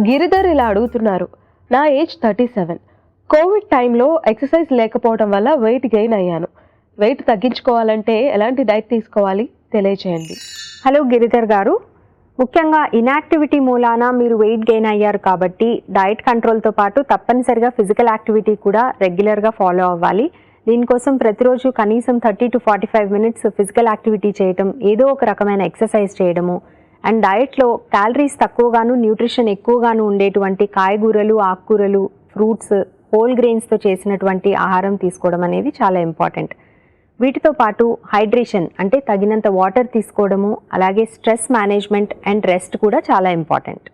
గిరిధర్ ఇలా అడుగుతున్నారు. నా ఏజ్ 37. కోవిడ్ టైంలో ఎక్సర్సైజ్ లేకపోవడం వల్ల వెయిట్ గెయిన్ అయ్యాను. వెయిట్ తగ్గించుకోవాలంటే ఎలాంటి డైట్ తీసుకోవాలి తెలియచేయండి. హలో గిరిధర్ గారు, ముఖ్యంగా ఇన్యాక్టివిటీ మూలాన మీరు వెయిట్ గెయిన్ అయ్యారు కాబట్టి డైట్ కంట్రోల్తో పాటు తప్పనిసరిగా ఫిజికల్ యాక్టివిటీ కూడా రెగ్యులర్గా ఫాలో అవ్వాలి. దీనికోసం ప్రతిరోజు కనీసం 30 to 45 minutes ఫిజికల్ యాక్టివిటీ చేయటం, ఏదో ఒక రకమైన ఎక్సర్సైజ్ చేయడము, అండ్ డైట్లో క్యాలరీస్ తక్కువగాను న్యూట్రిషన్ ఎక్కువగాను ఉండేటువంటి కాయగూరలు, ఆకుకూరలు, ఫ్రూట్స్, హోల్ గ్రెయిన్స్తో చేసినటువంటి ఆహారం తీసుకోవడం అనేది చాలా ఇంపార్టెంట్. వీటితో పాటు హైడ్రేషన్ అంటే తగినంత వాటర్ తీసుకోవడము, అలాగే స్ట్రెస్ మేనేజ్మెంట్ అండ్ రెస్ట్ కూడా చాలా ఇంపార్టెంట్.